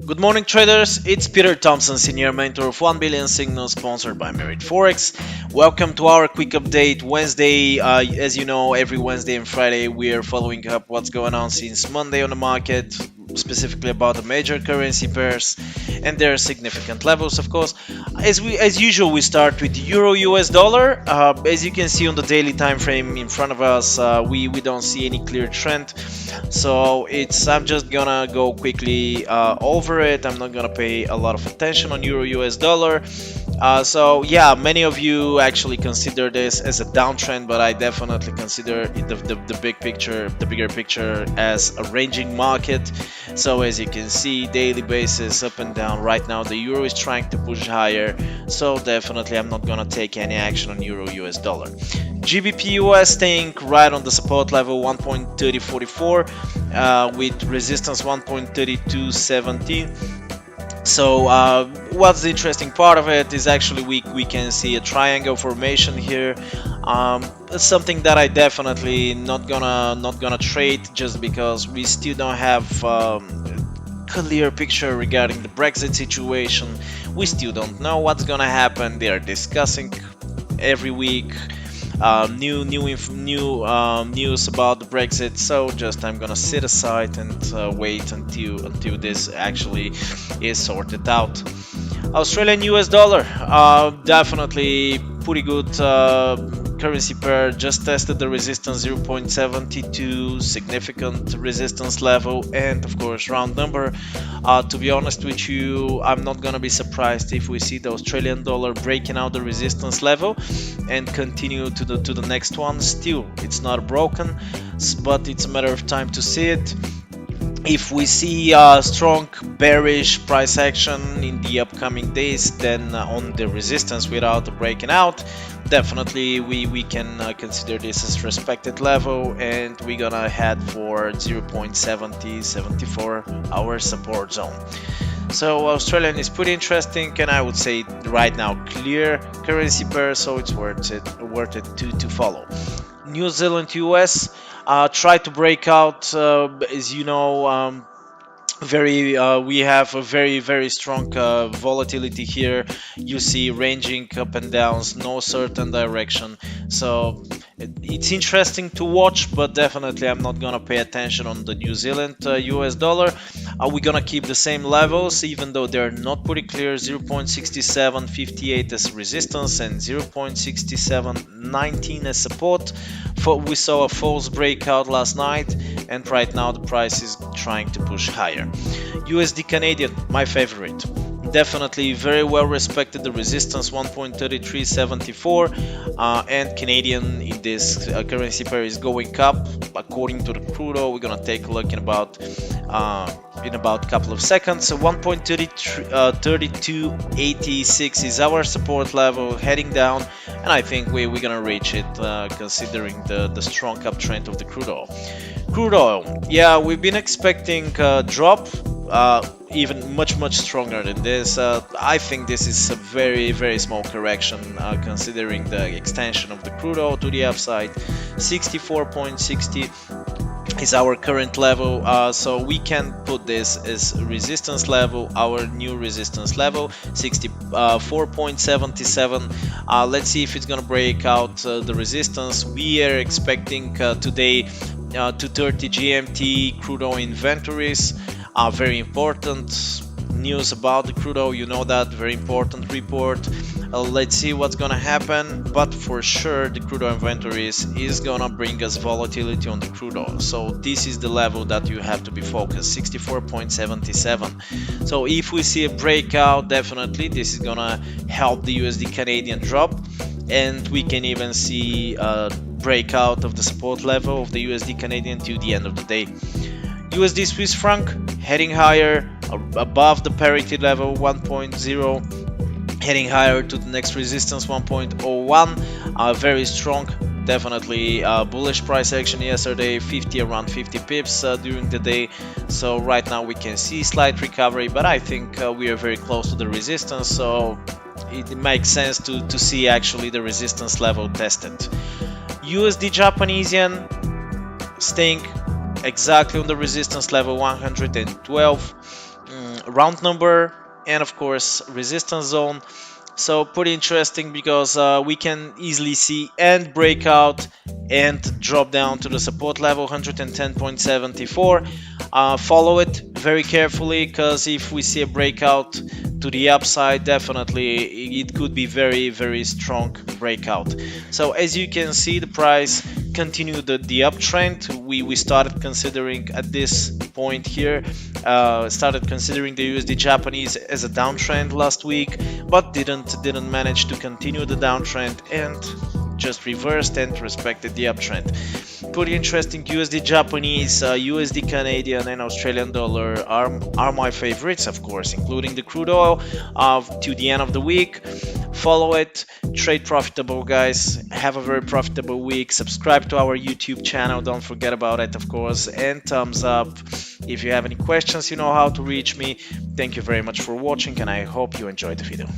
Good morning, traders. It's Peter Thompson, Senior Mentor of 1 Billion Signals, sponsored by Merit Forex. Welcome to our quick update Wednesday. As you know, every Wednesday and Friday we are following up what's going on since Monday on the market, specifically about the major currency pairs and their significant levels, of course. As usual, we start with Euro US dollar. As you can see on the daily time frame in front of us, we don't see any clear trend. So I'm just gonna go quickly over it. I'm not gonna pay a lot of attention on Euro US dollar. So yeah, many of you actually consider this as a downtrend, but I definitely consider the bigger picture as a ranging market. So as you can see, daily basis up and down. Right now the euro is trying to push higher, so definitely I'm not gonna take any action on Euro US dollar. GBP US staying right on the support level 1.3044 with resistance 1.3270. So what's the interesting part of it is actually we can see a triangle formation here. It's something that I definitely not gonna trade, just because we still don't have clear picture regarding the Brexit situation. We still don't know what's gonna happen. They are discussing every week news about the Brexit. So I'm gonna sit aside and wait until this actually is sorted out. Australian US dollar, definitely pretty good currency pair. Just tested the resistance 0.72, significant resistance level, and of course round number. To be honest with you, I'm not gonna be surprised if we see the Australian dollar breaking out the resistance level and continue to the next one. Still, it's not broken, but it's a matter of time to see it. If we see strong bearish price action in the upcoming days, then on the resistance without breaking out, definitely we can consider this as respected level, and we're gonna head for 0.7074, our support zone. So Australian is pretty interesting, and I would say right now clear currency pair, so it's worth it to follow. New Zealand US try to break out, as you know. We have a very strong volatility here. You see ranging up and downs, no certain direction. So it's interesting to watch, but definitely I'm not gonna pay attention on the New Zealand US dollar. We're gonna keep the same levels, even though they're not pretty clear. 0.6758 as resistance and 0.6719 as support. We saw a false breakout last night, and right now the price is trying to push higher. USD Canadian, my favorite. Definitely very well respected the resistance 1.3374, and Canadian in this currency pair is going up according to the crude oil. We're gonna take a look in about a couple of seconds. So 1.3286 is our support level, heading down, and I think we're gonna reach it considering the strong uptrend of the crude oil. Crude oil, yeah, we've been expecting a drop, even much stronger than this. I think this is a very small correction considering the extension of the crude oil to the upside. 64.60 is our current level, so we can put this as resistance level, our new resistance level, 64.77. Let's see if it's gonna break out the resistance. We are expecting today 2:30 GMT crude oil inventories. Very important news about the crude oil, you know that, very important report. Let's see what's gonna happen, but for sure the crude oil inventories is gonna bring us volatility on the crude oil. So this is the level that you have to be focused, 64.77. So if we see a breakout, definitely this is gonna help the USD Canadian drop, and we can even see a breakout of the support level of the USD Canadian to the end of the day. USD Swiss franc heading higher above the parity level 1.0, heading higher to the next resistance 1.01. Very strong, definitely bullish price action yesterday, around 50 pips during the day. So right now we can see slight recovery, but I think we are very close to the resistance, so it makes sense to see actually the resistance level tested. USD Japanese yen staying exactly on the resistance level 112. round number, and of course resistance zone. So pretty interesting because we can easily see and break out and drop down to the support level 110.74. Follow it very carefully, because if we see a breakout to the upside, definitely it could be very strong breakout. So as you can see, the price continued the uptrend. We started considering at this point here, started considering the USD Japanese as a downtrend last week, but didn't manage to continue the downtrend and just reversed and respected the uptrend. Pretty interesting. USD Japanese, USD Canadian, and Australian dollar are my favorites, of course, including the crude oil to the end of the week. Follow it, trade profitable, guys. Have a very profitable week. Subscribe to our YouTube channel, don't forget about it, of course, and thumbs up. If you have any questions, you know how to reach me. Thank you very much for watching, and I hope you enjoyed the video.